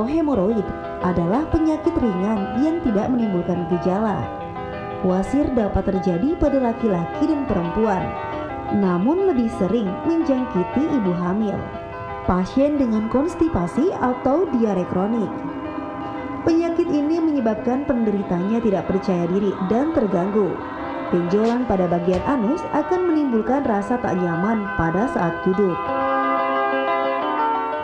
hemoroid adalah penyakit ringan yang tidak menimbulkan gejala. Wasir dapat terjadi pada laki-laki dan perempuan, namun lebih sering menjangkiti ibu hamil, pasien dengan konstipasi atau diare kronik. Penyakit ini menyebabkan penderitanya tidak percaya diri dan terganggu. Benjolan pada bagian anus akan menimbulkan rasa tak nyaman pada saat duduk.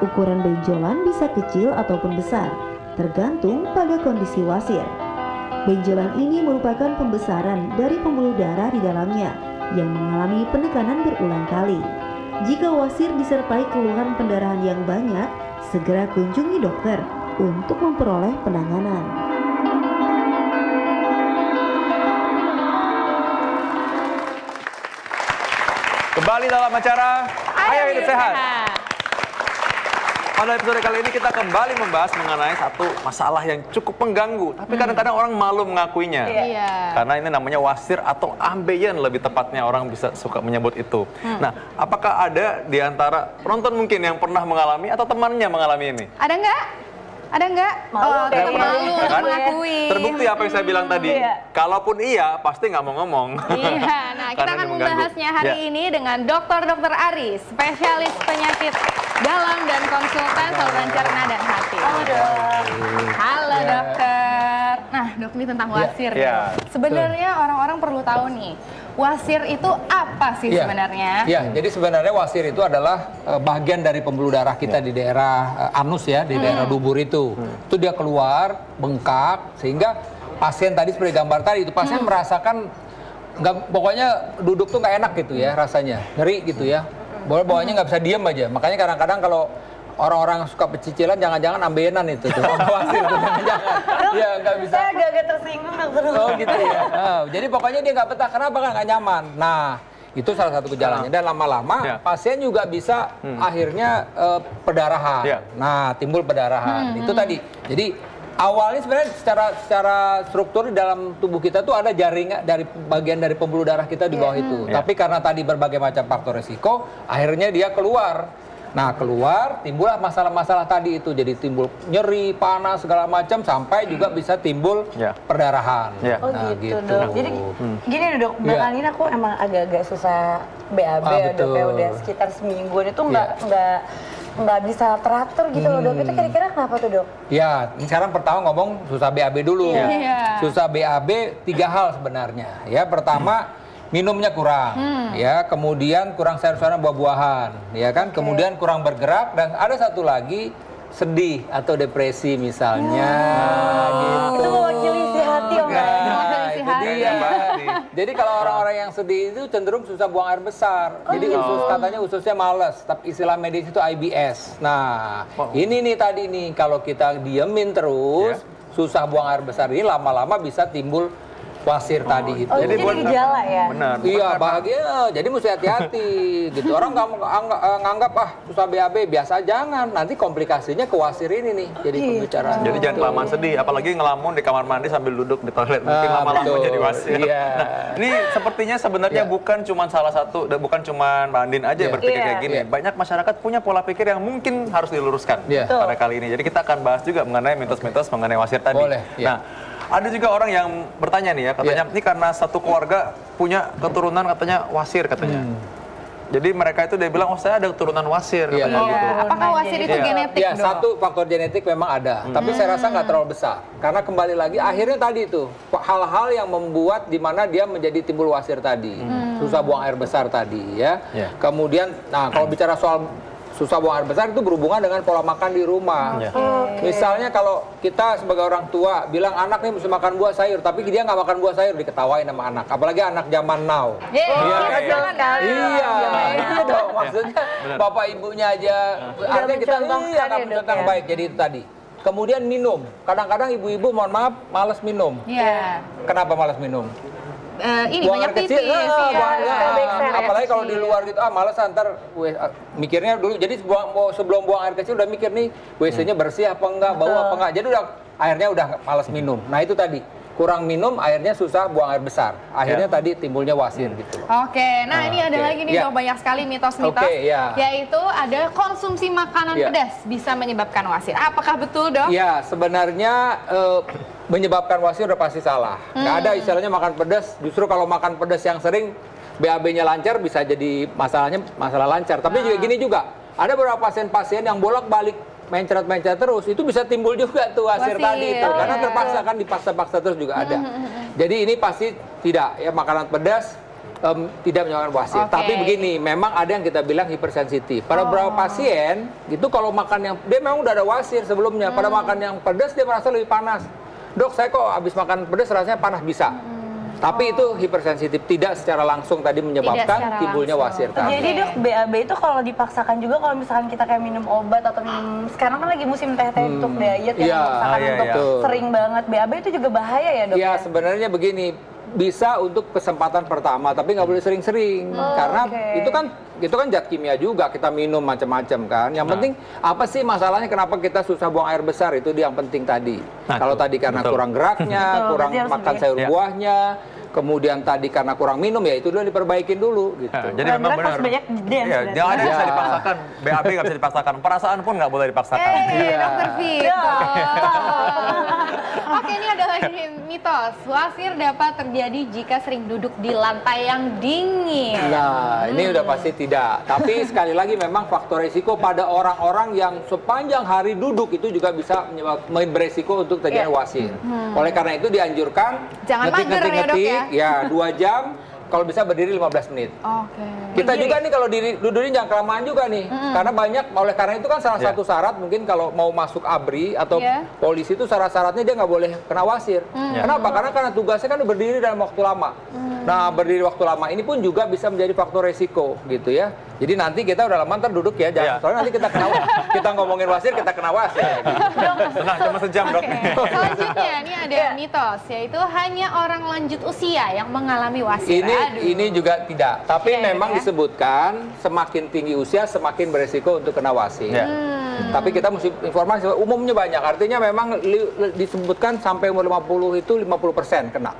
Ukuran benjolan bisa kecil ataupun besar, tergantung pada kondisi wasir. Benjolan ini merupakan pembesaran dari pembuluh darah di dalamnya yang mengalami penekanan berulang kali. Jika wasir disertai keluhan pendarahan yang banyak, segera kunjungi dokter untuk memperoleh penanganan. Kembali dalam acara Ayo Hidup Sehat. Pada episode kali ini kita kembali membahas mengenai satu masalah yang cukup mengganggu, tapi kadang-kadang orang malu mengakuinya. Karena ini namanya wasir atau ambeien, lebih tepatnya orang bisa suka menyebut itu. Nah, apakah ada di antara penonton mungkin yang pernah mengalami atau temannya mengalami ini? Ada nggak? Ada nggak? Malu Malu mengakui. Terbukti apa yang saya bilang tadi. Kalaupun iya, pasti nggak mau ngomong. Iya, nah kita akan membahasnya hari ini dengan Dr. Aris, spesialis penyakit dalam dan konsultan saluran cerna dan hati. Halo dokter. Nah dok, ini tentang wasir. Sebenarnya orang-orang perlu tahu nih, wasir itu apa sih sebenarnya? Ya, jadi sebenarnya wasir itu adalah bagian dari pembuluh darah kita di daerah anus ya, di daerah dubur itu. Itu dia keluar, bengkak, sehingga pasien tadi seperti gambar tadi itu pasien merasakan pokoknya duduk tuh nggak enak gitu ya rasanya, nyeri gitu ya. Bawahnya nggak bisa diem aja. Makanya kadang-kadang kalau orang-orang suka pecicilan, jangan-jangan ambeienan itu tuh. Wasir tuh jangan-jangan. Iya, nggak bisa. Saya agak-agak tersinggung dokter. Oh gitu ya. Jadi pokoknya dia nggak betah. Kenapa? Kan nggak nyaman. Nah, itu salah satu gejalanya. Dan lama-lama pasien juga bisa akhirnya perdarahan. Nah, timbul perdarahan. Itu tadi. Jadi awalnya sebenarnya secara struktur di dalam tubuh kita tuh ada jaringan dari bagian dari pembuluh darah kita di bawah itu. Tapi karena tadi berbagai macam faktor resiko, akhirnya dia keluar. Nah, keluar timbullah masalah-masalah tadi itu. Jadi timbul nyeri, panas, segala macam sampai juga bisa timbul perdarahan. Oh nah, gitu dok. Jadi gini dok, belakangan ini aku emang agak-agak susah BAB ya dok. Ya udah sekitar semingguan itu nggak bisa teratur gitu loh dok. Itu kira-kira kenapa tuh dok? Ya, sekarang pertama ngomong susah BAB dulu. Susah BAB 3 hal sebenarnya. Ya, pertama minumnya kurang, ya, kemudian kurang sayur-sayuran buah-buahan, ya kan, kemudian kurang bergerak, dan ada satu lagi sedih atau depresi misalnya. Gitu. Itu mewakili isi hati om. Jadi kalau orang-orang yang sedih itu cenderung susah buang air besar. Jadi katanya ususnya males, tapi istilah medis itu IBS. Nah, ini nih tadi nih, kalau kita diemin terus, susah buang air besar ini lama-lama bisa timbul wasir tadi itu. Oh, jadi gejala ya? Benar. Iya, bahagia. Jadi mesti hati-hati gitu. Orang nganggap susah BAB biasa, jangan. Nanti komplikasinya ke wasir ini nih. Jadi pembicaraan. Jadi jangan kelamaan sedih, apalagi ngelamun di kamar mandi sambil duduk di toilet, mungkin lama-lama jadi wasir. Nah, ini sepertinya sebenarnya bukan cuma salah satu, bukan cuma Mbak Andin aja yang berpikir kayak gini. Banyak masyarakat punya pola pikir yang mungkin harus diluruskan pada kali ini. Jadi kita akan bahas juga mengenai mitos-mitos mengenai wasir tadi. Boleh. Nah, ada juga orang yang bertanya nih ya, katanya ini karena satu keluarga punya keturunan katanya wasir katanya. Jadi mereka itu dia bilang, oh saya ada keturunan wasir katanya gitu. Apakah wasir itu genetik? Ya, satu faktor genetik memang ada, tapi saya rasa nggak terlalu besar. Karena kembali lagi akhirnya tadi itu hal-hal yang membuat dimana dia menjadi timbul wasir tadi, susah buang air besar tadi ya. Kemudian, nah kalau bicara soal susah buang air besar itu berhubungan dengan pola makan di rumah. Misalnya kalau kita sebagai orang tua bilang anak nih mesti makan buah sayur, tapi dia nggak makan buah sayur, diketawain sama anak. Apalagi anak zaman now. Itu dong maksudnya. Bapak ibunya aja, artinya kita nggak mencontoh yang baik. Jadi itu tadi. Kemudian minum. Kadang-kadang ibu-ibu mohon maaf malas minum. Kenapa malas minum? Ini buang banyak air kecil, pipis apalagi kalau di luar gitu, malas antar mikirnya dulu. Jadi sebelum buang air kecil udah mikir nih WC-nya bersih apa enggak, bau apa enggak. Jadi udah akhirnya udah malas minum. Nah itu tadi kurang minum, airnya susah buang air besar. Akhirnya tadi timbulnya wasir gitu. Oke, nah ini ada lagi nih dok, banyak sekali mitos-mitos, yaitu ada konsumsi makanan pedas bisa menyebabkan wasir. Apakah betul dok? Ya, sebenarnya menyebabkan wasir udah pasti salah. Nggak ada istilahnya makan pedas, justru kalau makan pedas yang sering BAB-nya lancar bisa jadi masalah lancar. Tapi juga gini juga, ada beberapa pasien-pasien yang bolak-balik mencret-mencret terus, itu bisa timbul juga tuh wasir tadi itu. Karena terpaksa kan, dipaksa-paksa terus juga ada. Jadi ini pasti tidak, ya makanan pedas tidak menyebabkan wasir. Tapi begini, memang ada yang kita bilang hipersensitif. Pada beberapa pasien, itu kalau makan yang, dia memang udah ada wasir sebelumnya. Pada makan yang pedas, dia merasa lebih panas. Dok, saya kok habis makan pedas rasanya panas, bisa. Tapi itu hipersensitif, tidak secara langsung tadi menyebabkan timbulnya wasir tadi. Jadi dok, BAB itu kalau dipaksakan juga, kalau misalkan kita kayak minum obat atau minum, sekarang kan lagi musim teh-teh untuk diet yang dipaksakan untuk sering banget, BAB itu juga bahaya ya dok? Iya, sebenarnya begini, bisa untuk kesempatan pertama, tapi nggak boleh sering-sering. Karena itu kan zat kimia juga, kita minum macam-macam kan. Yang penting apa sih masalahnya, kenapa kita susah buang air besar, itu dia yang penting tadi. Kalau tadi karena kurang geraknya, kurang makan sayur buahnya, kemudian tadi karena kurang minum, ya itu dulu diperbaikin dulu gitu. Jadi memang benar. Jangan ada bisa dipaksakan. BAB nggak bisa dipaksakan. Perasaan pun nggak boleh dipaksakan. Dokter Vito. Oke, ini ada lagi mitos. Wasir dapat terjadi jika sering duduk di lantai yang dingin. Nah, ini udah pasti tidak. Tapi sekali lagi memang faktor risiko pada orang-orang yang sepanjang hari duduk itu juga bisa beresiko untuk terjadi wasir. Oleh karena itu dianjurkan ngetik-ngetik ya 2 jam, kalau bisa berdiri 15 menit. Kita juga nih kalau dudurin jangan kelamaan juga nih. Karena banyak, oleh karena itu kan salah satu syarat mungkin kalau mau masuk ABRI atau polisi itu syarat-syaratnya dia nggak boleh kena wasir. Kenapa? Karena tugasnya kan berdiri dalam waktu lama. Nah, berdiri waktu lama ini pun juga bisa menjadi faktor resiko gitu ya. Jadi nanti kita udah lama ntar duduk ya, jangan. Soalnya nanti kita ngomongin wasir, kita kena wasir. Tenang, cuma sejam dok. Selanjutnya ini ada mitos, yaitu hanya orang lanjut usia yang mengalami wasir. Ini juga tidak. Tapi memang disebutkan semakin tinggi usia semakin beresiko untuk kena wasir. Tapi kita mesti informasi umumnya banyak. Artinya memang disebutkan sampai umur 50 itu 50% kena.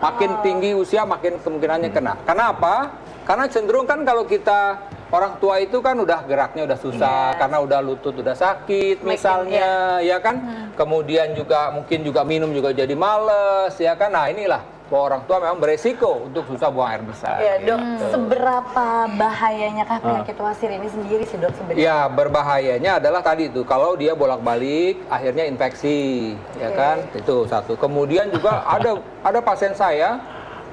Makin tinggi usia makin kemungkinannya kena. Karena apa? Karena cenderung kan kalau kita orang tua itu kan udah geraknya udah susah karena udah lutut udah sakit misalnya, ya kan. Kemudian juga mungkin juga minum juga jadi males, ya kan. Nah, inilah bahwa orang tua memang beresiko untuk susah buang air besar. Ya dok, seberapa bahayanya kah penyakit wasir ini sendiri sih dok sebenarnya? Ya, berbahayanya adalah tadi itu, kalau dia bolak-balik akhirnya infeksi, ya kan, itu satu. Kemudian juga ada pasien saya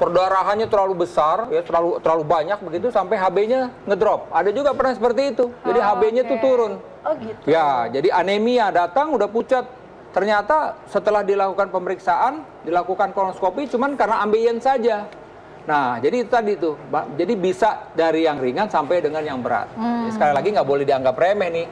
perdarahannya terlalu besar, ya terlalu banyak begitu sampai HB-nya ngedrop. Ada juga pernah seperti itu, jadi HB-nya tuh turun. Oh gitu. Ya, jadi anemia, datang udah pucat. Ternyata setelah dilakukan pemeriksaan, dilakukan kolonoskopi, cuman karena ambeien saja. Nah, jadi itu tadi tuh, jadi bisa dari yang ringan sampai dengan yang berat. Jadi sekali lagi nggak boleh dianggap remeh nih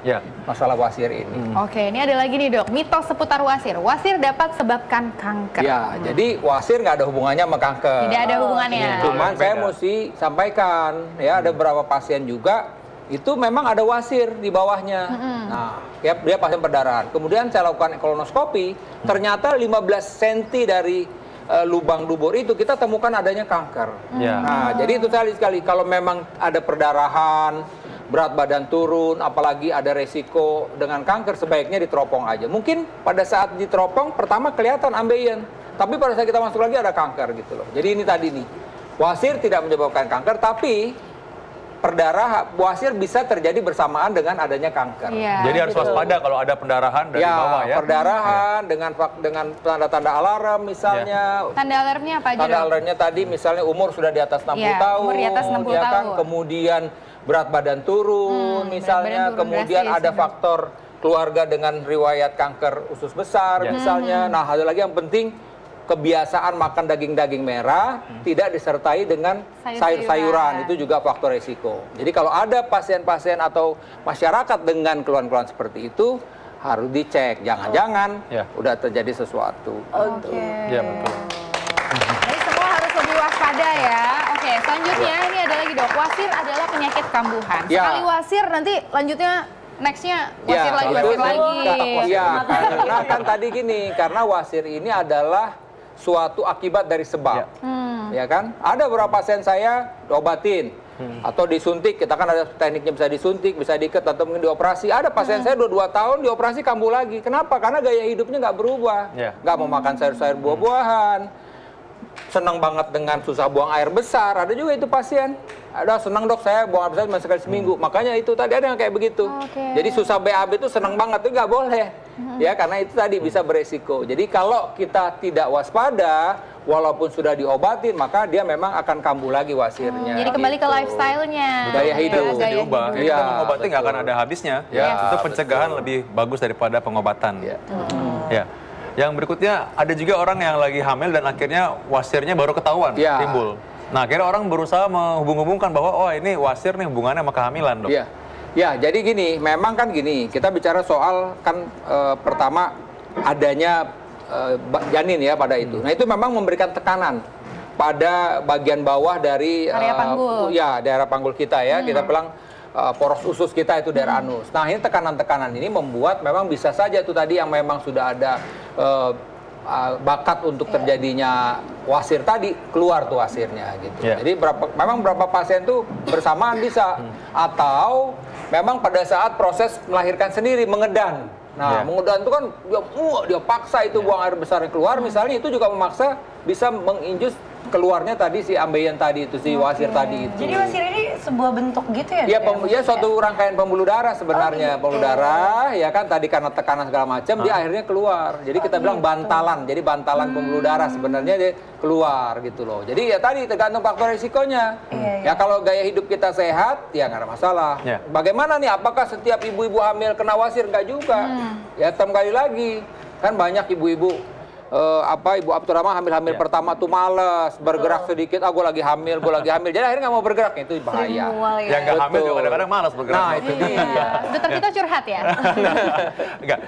masalah wasir ini. Oke, ini ada lagi nih dok, mitos seputar wasir. Wasir dapat sebabkan kanker. Ya, jadi wasir nggak ada hubungannya sama kanker. Tidak ada hubungannya. Cuman saya mesti sampaikan, ya ada beberapa pasien juga itu memang ada wasir di bawahnya. Nah, dia pasien perdarahan. Kemudian saya lakukan kolonoskopi, ternyata 15 cm dari lubang dubur itu kita temukan adanya kanker. Nah, jadi itu sekali kalau memang ada perdarahan, berat badan turun, apalagi ada resiko dengan kanker, sebaiknya diteropong aja. Mungkin pada saat diteropong pertama kelihatan ambeien, tapi pada saat kita masuk lagi ada kanker gitu loh. Jadi ini tadi nih, wasir tidak menyebabkan kanker, tapi wasir bisa terjadi bersamaan dengan adanya kanker. Jadi harus waspada kalau ada pendarahan dari bawah ya. Perdarahan dengan tanda-tanda alarm misalnya. Tanda alarmnya apa aja? Tanda alarmnya tadi misalnya umur sudah di atas 60 tahun. Umur di atas 60 tahun. Kemudian berat badan turun misalnya, kemudian ada faktor keluarga dengan riwayat kanker usus besar misalnya. Nah, ada lagi yang penting, kebiasaan makan daging-daging merah tidak disertai dengan sayur-sayuran, itu juga faktor resiko. Jadi kalau ada pasien-pasien atau masyarakat dengan keluhan-keluhan seperti itu harus dicek, jangan-jangan udah terjadi sesuatu. Iya betul. Jadi semua harus lebih waspada ya. Oke, selanjutnya ini ada lagi dok, wasir adalah penyakit kambuhan. Sekali wasir nanti lanjutnya nextnya wasir lagi. Iya, karena kan tadi gini, karena wasir ini adalah suatu akibat dari sebab. Ya kan? Ada beberapa pasien saya diobatin atau disuntik, kita kan ada tekniknya, bisa disuntik, bisa diikat atau mungkin dioperasi. Ada pasien saya 2 tahun dioperasi kambuh lagi. Kenapa? Karena gaya hidupnya nggak berubah. Nggak mau makan sayur-sayur buah-buahan. Senang banget dengan susah buang air besar. Ada juga itu pasien. Ada senang dok saya buang air besar cuma sekali seminggu. Makanya itu tadi ada yang kayak begitu. Jadi susah BAB itu senang banget, itu nggak boleh. Ya karena itu tadi bisa beresiko. Jadi kalau kita tidak waspada, walaupun sudah diobatin, maka dia memang akan kambuh lagi wasirnya. Jadi kembali ke lifestyle-nya. Gaya hidup bisa diubah. Jadi kita mengobati nggak akan ada habisnya. Itu pencegahan lebih bagus daripada pengobatan. Ya. Yang berikutnya ada juga orang yang lagi hamil dan akhirnya wasirnya baru ketahuan timbul. Nah akhirnya orang berusaha menghubung-hubungkan bahwa oh ini wasir nih hubungannya sama kehamilan dok. Ya jadi gini, memang kan gini, kita bicara soal kan pertama adanya janin ya pada itu. Nah itu memang memberikan tekanan pada bagian bawah dari daerah panggul kita ya. Kita bilang poros usus kita itu daerah anus. Nah ini tekanan-tekanan ini membuat memang bisa saja itu tadi yang memang sudah ada bakat untuk terjadinya wasir tadi keluar tuh wasirnya gitu. Jadi memang berapa pasien tuh bersamaan bisa atau memang pada saat proses melahirkan sendiri mengedan. Nah, mengedan itu kan dia paksa itu buang air besar yang keluar misalnya, itu juga memaksa bisa menginjus keluarnya tadi si ambeien tadi itu, si wasir tadi itu. Jadi wasir ini sebuah bentuk gitu ya? Iya, suatu rangkaian pembuluh darah sebenarnya. Pembuluh darah, ya kan tadi karena tekanan segala macam, dia akhirnya keluar. Jadi kita bilang bantalan, jadi bantalan pembuluh darah sebenarnya dia keluar gitu loh. Jadi ya tadi tergantung faktor risikonya. Ya kalau gaya hidup kita sehat, ya nggak ada masalah. Bagaimana nih, apakah setiap ibu-ibu hamil kena wasir? Nggak juga. Ya kembali lagi, kan banyak ibu-ibu Ibu Abdurrahman hamil-hamil pertama tuh males bergerak sedikit, gue lagi hamil, jadi akhirnya nggak mau bergerak, itu bahaya. Yang nggak hamil juga kadang-kadang malas bergerak. Nah itu dia. Dokter kita curhat ya. Enggak.